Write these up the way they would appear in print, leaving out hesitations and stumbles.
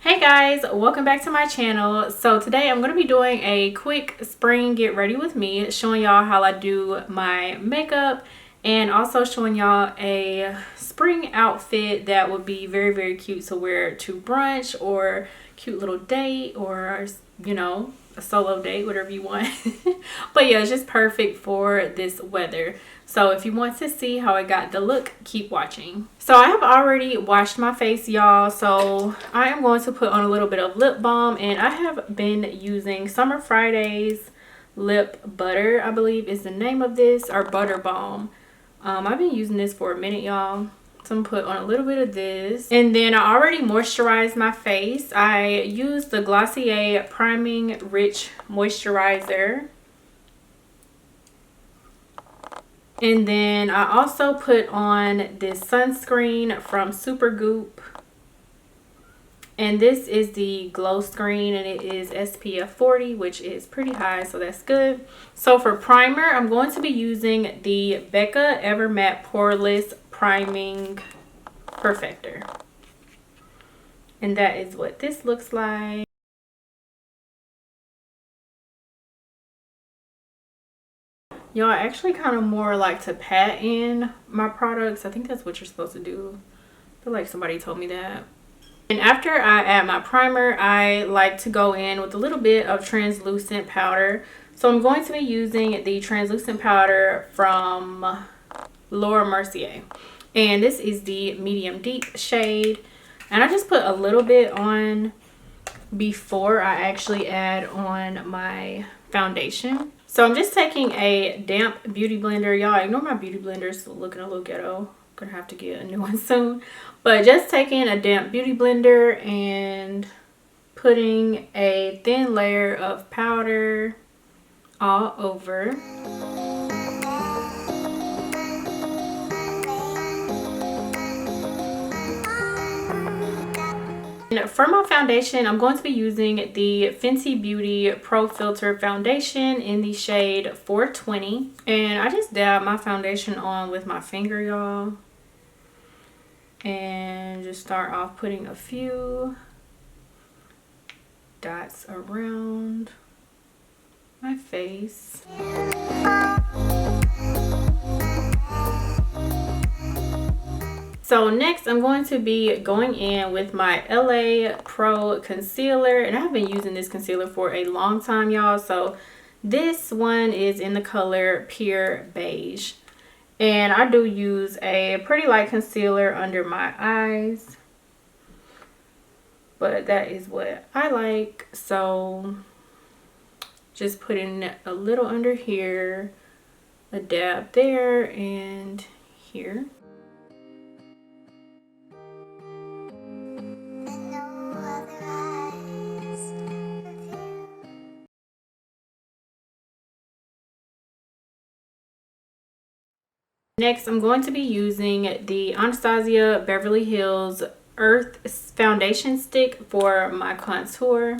Hey guys, welcome back to my channel. So today I'm going to be doing a quick spring get ready with me, showing y'all how I do my makeup and also showing y'all a spring outfit that would be very cute to wear to brunch or cute little date or, you know, a solo date, whatever you want. But yeah, it's just perfect for this weather. So if you want to see how I got the look, keep watching. So I have already washed my face, y'all. So I am going to put on a little bit of lip balm, and I have been using Summer Fridays lip butter, I believe is the name of this, or butter balm. I've been using this for a minute, y'all. So I'm gonna put on a little bit of this, and then I already moisturized my face. I used the Glossier Priming Rich Moisturizer. And then I also put on this sunscreen from Super Goop. And this is the Glow Screen, and it is SPF 40, which is pretty high, so that's good. So for primer, I'm going to be using the Becca Matte Poreless Priming Perfector. And that is what this looks like. Y'all, I actually kind of more like to pat in my products. I think that's what you're supposed to do. I feel like somebody told me that. And after I add my primer, I like to go in with a little bit of translucent powder. So I'm going to be using the translucent powder from Laura Mercier. And this is the medium deep shade. And I just put a little bit on before I actually add on my foundation. So I'm just taking a damp beauty blender. Y'all ignore my beauty blenders looking a little ghetto. Gonna have to get a new one soon. But just taking a damp beauty blender and putting a thin layer of powder all over. And for my foundation, I'm going to be using the Fenty Beauty Pro Filter Foundation in the shade 420. And I just dab my foundation on with my finger, y'all. And just start off putting a few dots around my face. So next I'm going to be going in with my LA Pro concealer, and I've been using this concealer for a long time, y'all. So this one is in the color Pure Beige, and I do use a pretty light concealer under my eyes, but that is what I like. So just putting a little under here, a dab there, and here. Next, I'm going to be using the Anastasia Beverly Hills Earth Foundation Stick for my contour.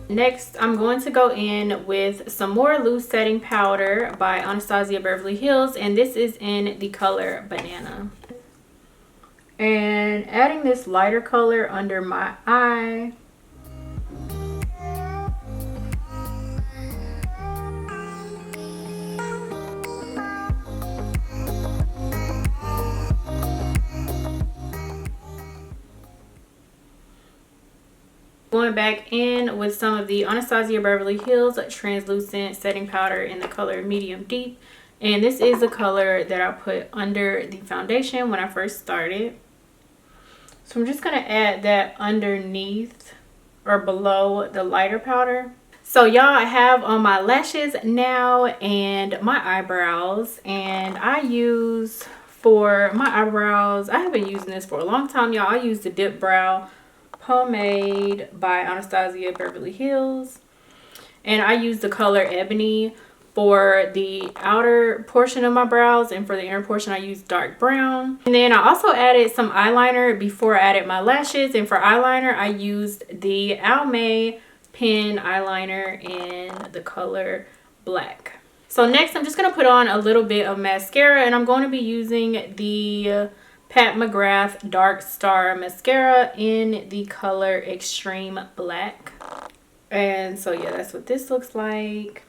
Next, I'm going to go in with some more loose setting powder by Anastasia Beverly Hills, and this is in the color Banana. And adding this lighter color under my eye. Going back in with some of the Anastasia Beverly Hills translucent setting powder in the color medium deep, and this is the color that I put under the foundation when I first started. So I'm just going to add that underneath or below the lighter powder. So y'all, I have on my lashes now and my eyebrows, and I use for my eyebrows, I have been using this for a long time, y'all. I use the Dip Brow Pomade by Anastasia Beverly Hills, and I use the color Ebony For the outer portion of my brows and for the inner portion I used dark brown. And then I also added some eyeliner before I added my lashes, and for eyeliner I used the Almay Pen eyeliner in the color black. So next I'm just going to put on a little bit of mascara, and I'm going to be using the Pat McGrath Darkstar mascara in the color extreme black. And so yeah, that's what this looks like.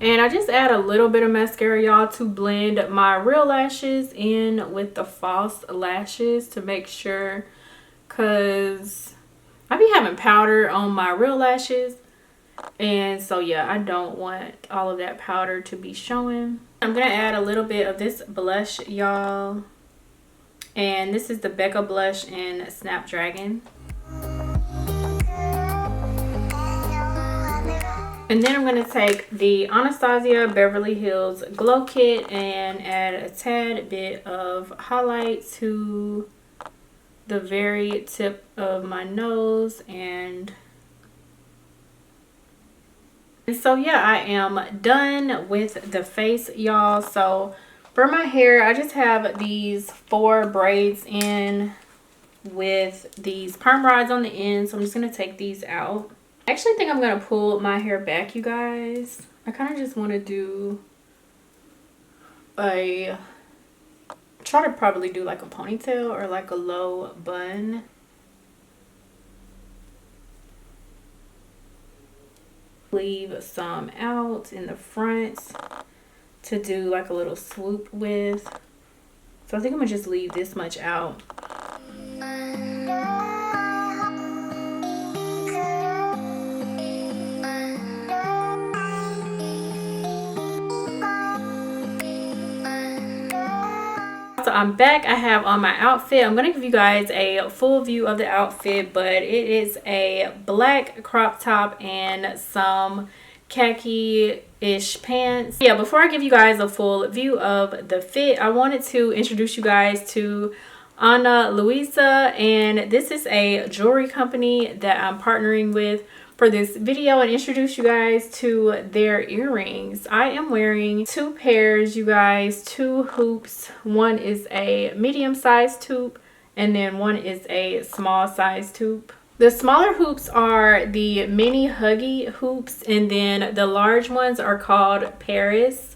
And I just add a little bit of mascara, y'all, to blend my real lashes in with the false lashes to make sure, because I be having powder on my real lashes. And so yeah, I don't want all of that powder to be showing. I'm going to add a little bit of this blush, y'all. And this is the Becca Blush in Snapdragon. And then I'm going to take the Anastasia Beverly Hills Glow Kit and add a tad bit of highlight to the very tip of my nose. And so yeah, I am done with the face, y'all. So for my hair, I just have these 4 braids in with these perm rods on the end. So I'm just going to take these out. I actually think I'm going to pull my hair back, you guys. I kind of just want to do try to probably do like a ponytail or like a low bun. Leave some out in the front to do like a little swoop with. So I think I'm going to just leave this much out. So I'm back. I have on my outfit. I'm going to give you guys a full view of the outfit, but it is a black crop top and some khaki-ish pants. Yeah, before I give you guys a full view of the fit, I wanted to introduce you guys to Ana Luisa, and this is a jewelry company that I'm partnering with for this video, and introduce you guys to their earrings. I am wearing 2 pairs, you guys, 2 hoops. One is a medium-sized hoop and then one is a small-sized hoop. The smaller hoops are the Minnie Huggie hoops, and then the large ones are called Paris.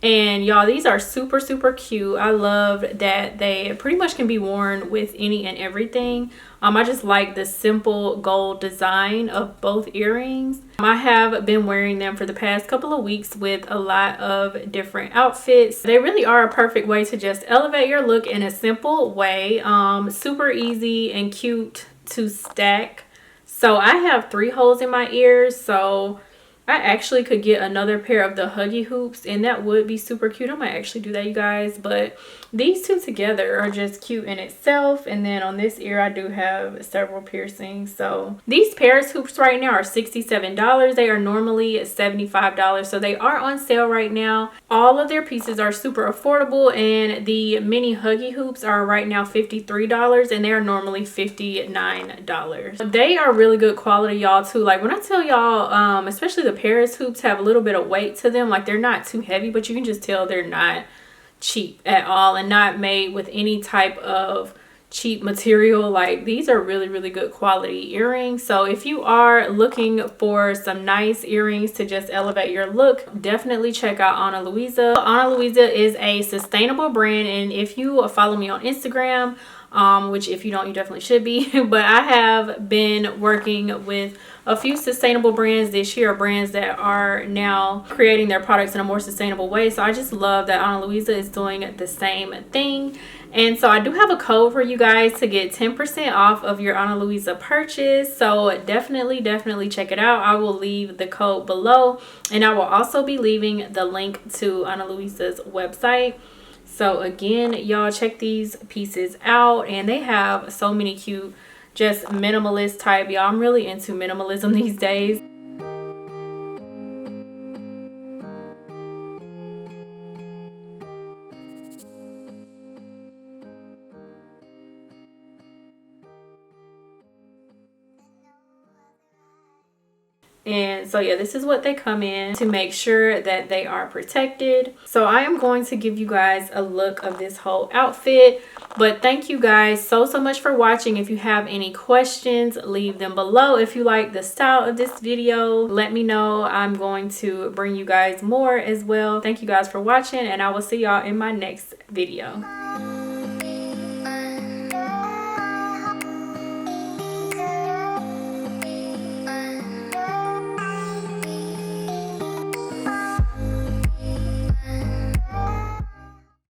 And y'all, these are super, super cute. I love that they pretty much can be worn with any and everything. I just like the simple gold design of both earrings. I have been wearing them for the past couple of weeks with a lot of different outfits. They really are a perfect way to just elevate your look in a simple way. Super easy and cute to stack. So I have 3 holes in my ears, so I actually could get another pair of the Huggie hoops, and that would be super cute. I might actually do that, you guys. But these 2 together are just cute in itself. And then on this ear, I do have several piercings. So these Paris hoops right now are $67. They are normally $75. So they are on sale right now. All of their pieces are super affordable. And the Minnie Huggie hoops are right now $53. And they are normally $59. They are really good quality, y'all, too. Like when I tell y'all, especially the Paris hoops have a little bit of weight to them. Like they're not too heavy, but you can just tell they're not cheap at all and not made with any type of cheap material. Like these are really, really good quality earrings. So if you are looking for some nice earrings to just elevate your look, definitely check out Ana Luisa. Ana Luisa is a sustainable brand, and if you follow me on Instagram, which if you don't, you definitely should be, but I have been working with a few sustainable brands this year, brands that are now creating their products in a more sustainable way. So I just love that Ana Luisa is doing the same thing. And so I do have a code for you guys to get 10% off of your Ana Luisa purchase. So definitely check it out. I will leave the code below, and I will also be leaving the link to Ana Luisa's website. So again, y'all, check these pieces out, and they have so many cute, just minimalist type. Y'all, I'm really into minimalism these days. And so yeah, this is what they come in to make sure that they are protected. So I am going to give you guys a look of this whole outfit. But thank you guys so much for watching. If you have any questions, leave them below. If you like the style of this video, let me know. I'm going to bring you guys more as well. Thank you guys for watching, and I will see y'all in my next video.